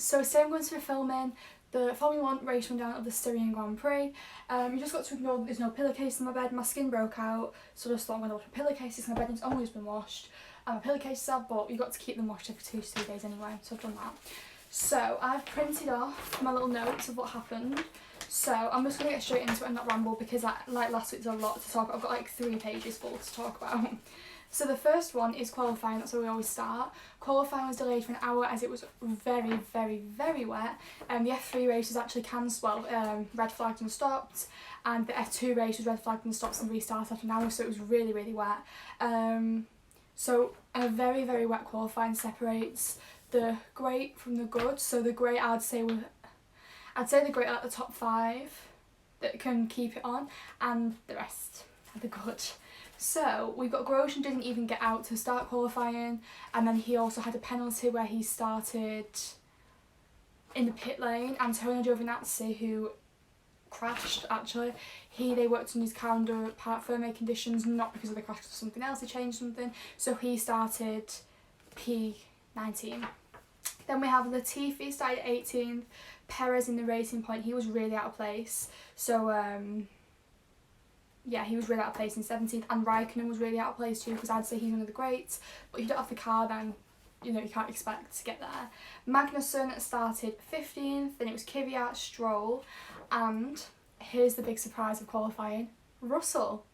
So same goes for filming the Formula 1 race rundown of the Styrian Grand Prix. You just got to ignore that there's no pillowcase in my bed. My skin broke out, so just thought I'm going to wash my pillowcases. My bedding's always been washed. And my pillowcases have, but you've got to keep them washed every 2 to 3 days anyway, so I've done that. So I've printed off my little notes of what happened. So I'm just going to get straight into it and not ramble, because like last week there's a lot to talk about. I've got like 3 pages full to talk about. So the first one is qualifying, that's where we always start. Qualifying was delayed for an hour as it was very, very, very wet. The F3 race was actually cancelled, red flagged and stopped, and the F2 race was red flagged and stopped and restarted after an hour, so it was really, really wet. So a very, very wet qualifying separates the great from the good. So the great, I'd say the great are at the top 5 that can keep it on, and the rest are the good. So we've got Grosjean didn't even get out to start qualifying, and then he also had a penalty where he started in the pit lane. Antonio Giovinazzi, who crashed actually, they worked on his car under part firmware conditions, not because of the crash, because of something else, he changed something, so he started P19. Then we have Latifi started 18th, Perez in the Racing Point, he was really out of place, so yeah, he was really out of place in 17th, and Raikkonen was really out of place too, because I'd say he's one of the greats, but if you don't have the car then, you know, you can't expect to get there. Magnussen started 15th, then it was Kvyat, Stroll, and here's the big surprise of qualifying, Russell.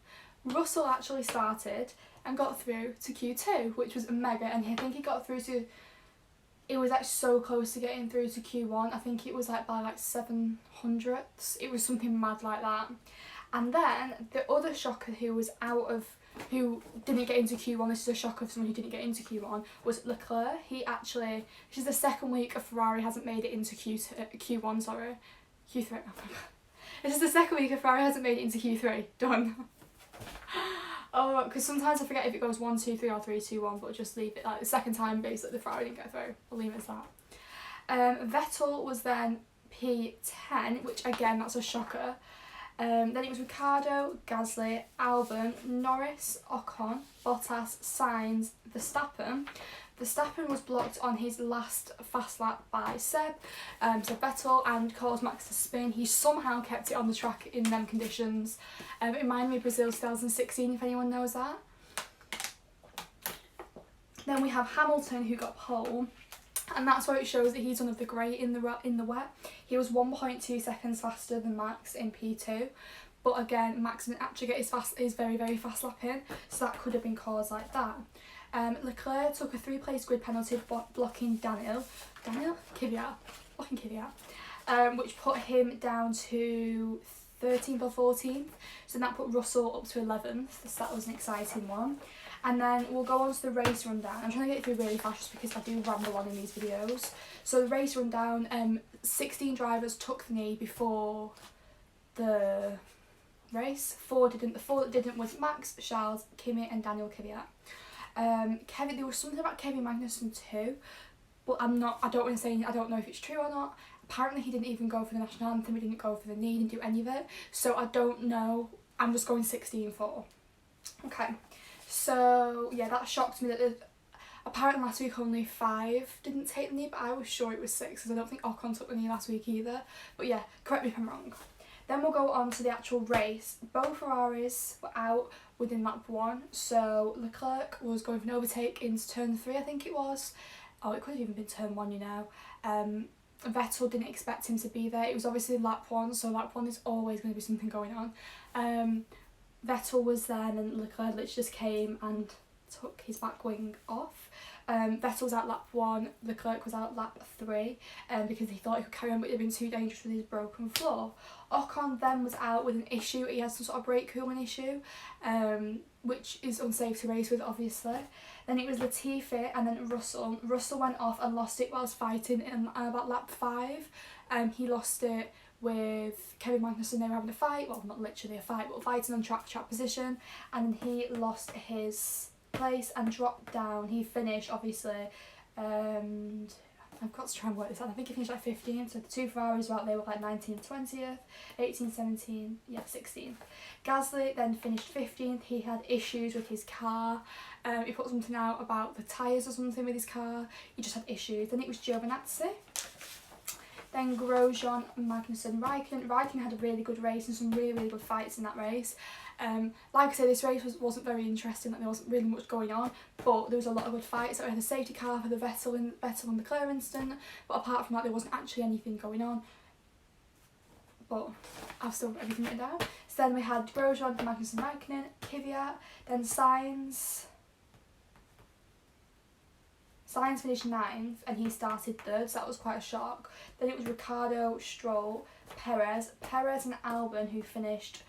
Russell actually started and got through to Q2, which was mega, and I think he got through to, it was like so close to getting through to Q1, I think it was like by like 700ths, it was something mad like that. And then the other shocker who didn't get into Q1, this is a shocker for someone who didn't get into Q1, was Leclerc. This is the second week a Ferrari hasn't made it into Q1, sorry. Q3, oh my god. This is the second week a Ferrari hasn't made it into Q3, done. Oh, because sometimes I forget if it goes 1, 2, 3 or 3, 2, 1, but I'll just leave it, like the second time basically the Ferrari didn't go through, I'll leave it as that. Vettel was then P10, which again, that's a shocker. Then it was Ricciardo, Gasly, Albon, Norris, Ocon, Bottas, Sainz, Verstappen. Verstappen was blocked on his last fast lap by Seb, so Vettel, and caused Max to spin. He somehow kept it on the track in them conditions. It reminded me of Brazil 2016, if anyone knows that. Then we have Hamilton, who got pole. And that's where it shows that he's one of the great in the wet. He was 1.2 seconds faster than Max in P2, but again, Max didn't actually get his very, very fast lap in, so that could have been caused like that. Leclerc took a 3-place grid penalty blocking Kvyat, which put him down to 13th or 14th, so that put Russell up to 11th, so that was an exciting one. And then we'll go on to the race rundown. I'm trying to get it through really fast just because I do ramble on in these videos. So the race rundown, 16 drivers took the knee before the race. 4 didn't. The 4 that didn't was Max, Charles, Kimi and Daniel Kvyat. There was something about Kevin Magnussen too, but I don't want to say, I don't know if it's true or not. Apparently he didn't even go for the national anthem, he didn't go for the knee, he didn't do any of it. So I don't know, I'm just going 16-4. Okay. So yeah, that shocked me that apparently last week only 5 didn't take the knee, but I was sure it was 6 because I don't think Ocon took the knee last week either. But yeah, correct me if I'm wrong. Then we'll go on to the actual race. Both Ferraris were out within lap 1. So Leclerc was going for an overtake into turn 3, I think it was. Oh, it could have even been turn 1, you know. Vettel didn't expect him to be there. It was obviously lap 1, so lap 1 is always going to be something going on. Vettel was there and then Leclerc literally just came and took his back wing off. Vettel was out lap 1, Leclerc was out lap 3 because he thought he could carry on, but it had been too dangerous with his broken floor. Ocon then was out with an issue, he had some sort of brake cooling issue, which is unsafe to race with obviously. Then it was Latifi and then Russell. Russell went off and lost it whilst fighting in about lap 5. He lost it with Kevin Magnussen. They were having a fight, well not literally a fight, but fighting on track position, and then he lost his place and dropped down. He finished obviously, and I've got to try and work this out, I think he finished like 15th, so the 2 Ferraris were out, they were like 19th, 20th, 18th, 17th, yeah 16th. Gasly then finished 15th, he had issues with his car, he put something out about the tyres or something with his car, he just had issues. Then it was Giovinazzi. Then Grosjean, Magnussen, Raikkonen. Raikkonen had a really good race and some really good fights in that race. Like I said, this race wasn't very interesting, like there wasn't really much going on, but there was a lot of good fights. So we had a safety car for the Vettel and the Leclerc incident, but apart from that there wasn't actually anything going on. But I've still got everything written down. So then we had Grosjean, Magnussen, Raikkonen, Kvyat, then Sainz finished 9th and he started 3rd, so that was quite a shock. Then it was Ricciardo, Stroll, Perez and Albon who finished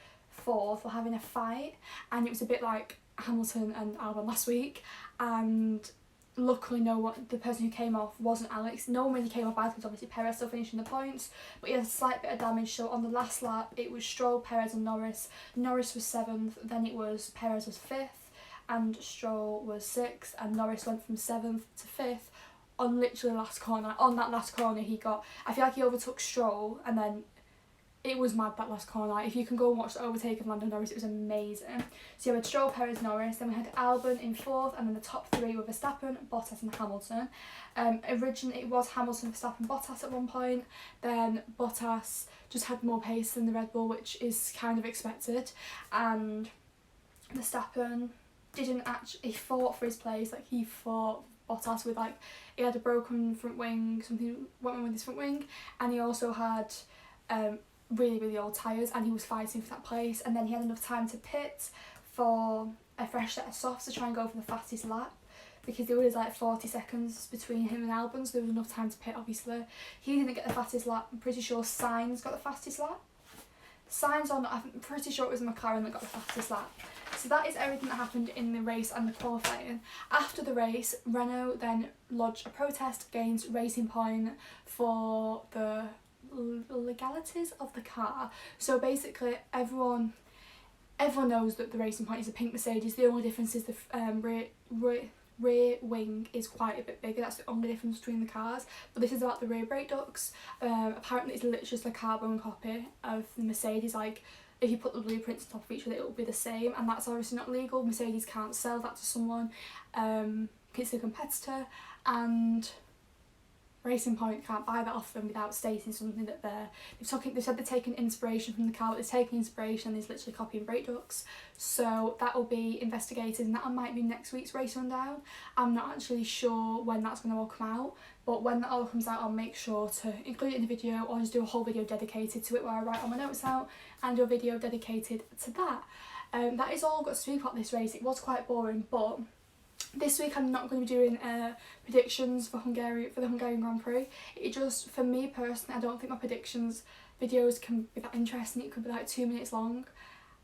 4th, were having a fight, and it was a bit like Hamilton and Albon last week, and luckily the person who came off wasn't Alex. No one really came off bad because obviously Perez still finishing the points, but he had a slight bit of damage. So on the last lap it was Stroll, Perez and Norris. Norris was 7th, then it was Perez was 5th and Stroll was 6th, and Norris went from 7th to 5th on literally the last corner. On that last corner I feel like he overtook Stroll, and then it was mad that last corner. Like, if you can go and watch the overtake of Lando Norris, it was amazing. So you had Stroll, Perez, Norris, then we had Albon in 4th, and then the top 3 were Verstappen, Bottas and Hamilton. Originally it was Hamilton, Verstappen, Bottas at one point, then Bottas just had more pace than the Red Bull, which is kind of expected, and Verstappen didn't actually, he fought for his place, like he fought Bottas with, like, he had a broken front wing, something went wrong with his front wing, and he also had really old tyres, and he was fighting for that place, and then he had enough time to pit for a fresh set of softs to try and go for the fastest lap, because there was like 40 seconds between him and Albon, so there was enough time to pit. Obviously he didn't get the fastest lap. I'm pretty sure Sainz got the fastest lap. Sainz or not, I'm pretty sure it was McLaren that got the fastest lap. So that is everything that happened in the race and the qualifying. After the race, Renault then lodged a protest against Racing Point for the legalities of the car. So basically everyone knows that the Racing Point is a pink Mercedes. The only difference is the rear wing is quite a bit bigger. That's the only difference between the cars, but this is about the rear brake ducts. Apparently it's literally just a carbon copy of the Mercedes. Like, if you put the blueprints on top of each other, it will be the same, and that's obviously not legal. Mercedes can't sell that to someone. It's a competitor, and Racing Point can't buy that off them without stating something that they've said they're taking inspiration from the car, but they're taking inspiration and they're literally copying brake ducts. So that will be investigated, and that might be next week's race rundown. I'm not actually sure when that's going to all come out, but when that all comes out I'll make sure to include it in the video, or just do a whole video dedicated to it where I write all my notes out and do a video dedicated to that. That is all I've got to speak about this race. It was quite boring, but this week I'm not going to be doing predictions for the Hungarian Grand Prix. It just, for me personally, I don't think my predictions videos can be that interesting. It could be like 2 minutes long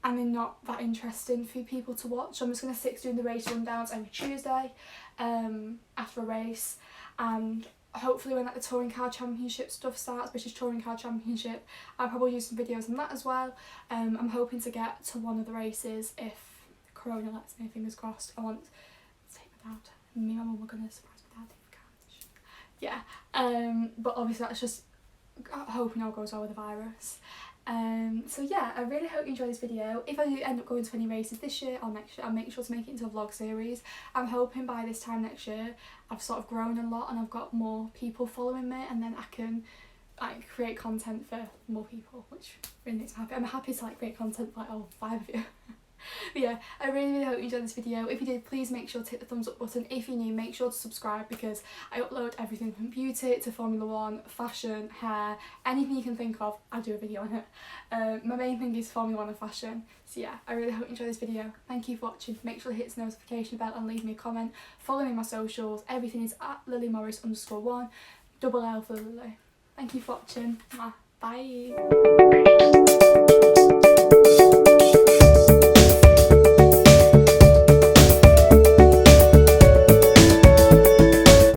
and they're not that interesting for people to watch. So I'm just going to stick to doing the race rundowns every Tuesday after a race, and hopefully when like the Touring Car Championship stuff starts, British Touring Car Championship, I'll probably do some videos on that as well. I'm hoping to get to one of the races if Corona lets me, fingers crossed. I want me and my mum are going to surprise my dad if we can. Yeah, but obviously that's just hoping all goes well with the virus. So yeah, I really hope you enjoy this video. If I do end up going to any races this year or next year, I'll make sure to make it into a vlog series. I'm hoping by this time next year I've sort of grown a lot and I've got more people following me, and then I can like create content for more people, which really makes me happy. I'm happy to like create content for like all 5 of you. But yeah, I really hope you enjoyed this video. If you did, please make sure to hit the thumbs up button. If you're new, make sure to subscribe, because I upload everything from beauty to Formula 1, fashion, hair, anything you can think of, I do a video on it. My main thing is Formula 1 and fashion. So yeah, I really hope you enjoyed this video. Thank you for watching. Make sure to hit the notification bell and leave me a comment. Follow me on my socials. Everything is at LilyMorris_1, double L for Lily. Thank you for watching. Bye.